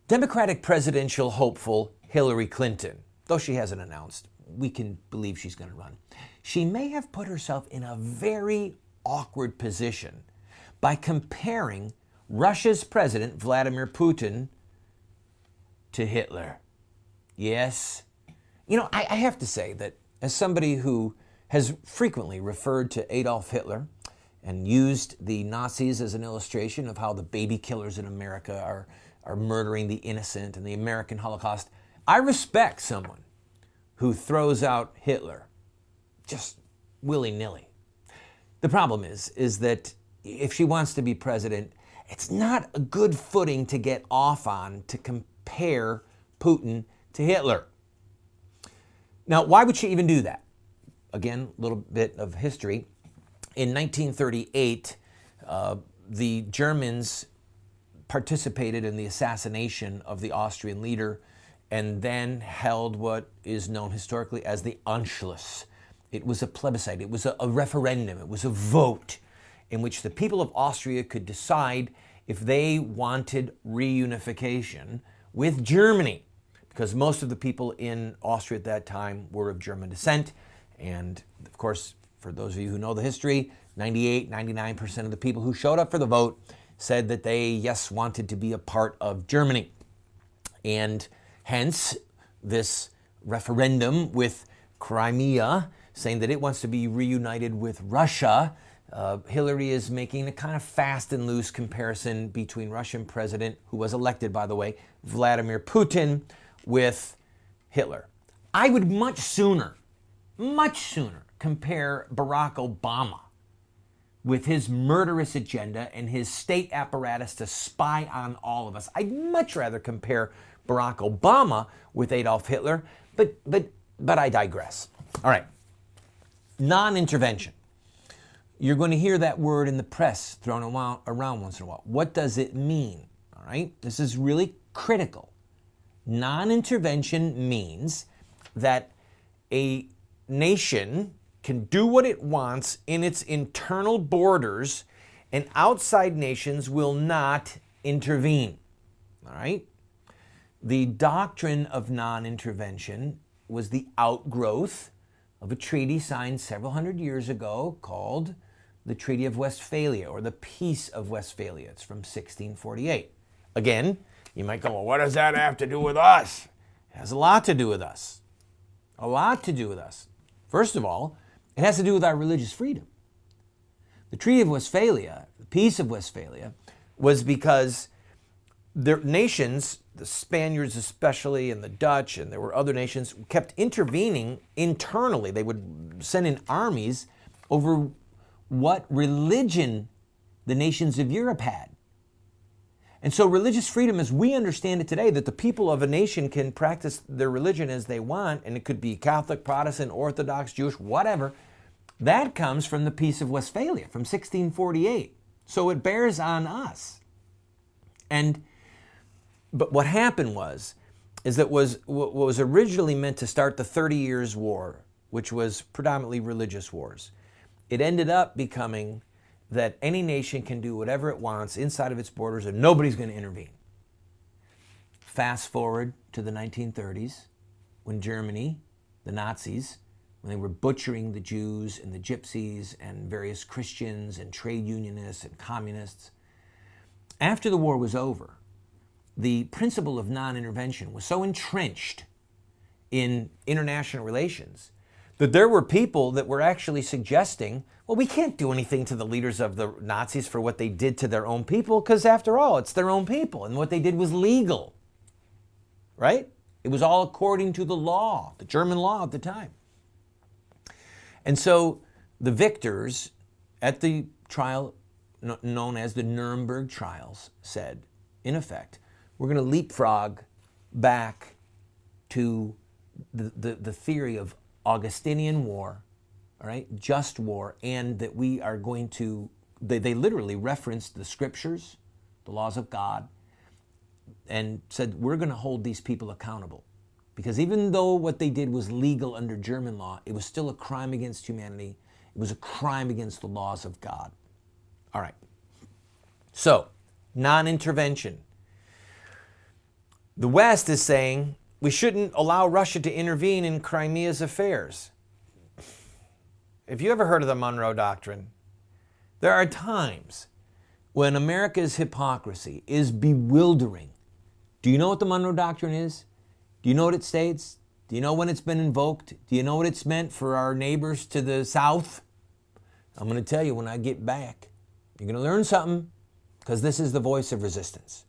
Democratic presidential hopeful Hillary Clinton, though she hasn't announced, we can believe she's going to run. She may have put herself in a very awkward position by comparing Russia's president, Vladimir Putin, to Hitler. Yes. You know, I have to say that as somebody who has frequently referred to Adolf Hitler and used the Nazis as an illustration of how the baby killers in America are murdering the innocent and the American Holocaust, I respect someone who throws out Hitler just willy-nilly. The problem is that if she wants to be president, it's not a good footing to get off on to compare Putin to Hitler. Now, why would she even do that? Again, a little bit of history. In 1938, the Germans participated in the assassination of the Austrian leader and then held what is known historically as the Anschluss. It was a plebiscite, it was a referendum, it was a vote in which the people of Austria could decide if they wanted reunification with Germany, because most of the people in Austria at that time were of German descent. And of course, for those of you who know the history, 98, 99% of the people who showed up for the vote said that they, yes, wanted to be a part of Germany. And hence, this referendum with Crimea saying that it wants to be reunited with Russia. Hillary is making a kind of fast and loose comparison between Russian president, who was elected, by the way, Vladimir Putin, with Hitler. I would much sooner compare Barack Obama with his murderous agenda and his state apparatus to spy on all of us. I'd much rather compare Barack Obama with Adolf Hitler, but I digress. All right, non-intervention. You're going to hear that word in the press thrown around once in a while. What does it mean? All right, this is really critical. Non-intervention means that a nation can do what it wants in its internal borders, and outside nations will not intervene. All right? The doctrine of non-intervention was the outgrowth of a treaty signed several hundred years ago called the Treaty of Westphalia, or the Peace of Westphalia. It's from 1648. Again, you might go, well, what does that have to do with us? It has a lot to do with us. A lot to do with us. First of all, it has to do with our religious freedom. The Treaty of Westphalia, the Peace of Westphalia, was because the nations, the Spaniards especially, and the Dutch, and there were other nations, kept intervening internally. They would send in armies over what religion the nations of Europe had. And so religious freedom, as we understand it today, that the people of a nation can practice their religion as they want, and it could be Catholic, Protestant, Orthodox, Jewish, whatever, that comes from the Peace of Westphalia from 1648. So it bears on us. But what happened is that what was originally meant to start the 30 Years' War, which was predominantly religious wars, it ended up becoming that any nation can do whatever it wants inside of its borders and nobody's going to intervene. Fast forward to the 1930s, when Germany, the Nazis, when they were butchering the Jews and the Gypsies and various Christians and trade unionists and communists. After the war was over, the principle of non-intervention was so entrenched in international relations that there were people that were actually suggesting, well, we can't do anything to the leaders of the Nazis for what they did to their own people, because after all, it's their own people, and what they did was legal, right? It was all according to the law, the German law at the time. And so the victors at the trial known as the Nuremberg trials said, in effect, we're going to leapfrog back to the theory of Augustinian war, all right, just war, and that we are going to, they literally referenced the scriptures, the laws of God, and said, we're going to hold these people accountable. Because even though what they did was legal under German law, it was still a crime against humanity. It was a crime against the laws of God. All right. So, non-intervention. The West is saying we shouldn't allow Russia to intervene in Crimea's affairs. If you ever heard of the Monroe Doctrine, there are times when America's hypocrisy is bewildering. Do you know what the Monroe Doctrine is? Do you know what it states? Do you know when it's been invoked? Do you know what it's meant for our neighbors to the south? I'm going to tell you when I get back. You're going to learn something, because this is the voice of resistance.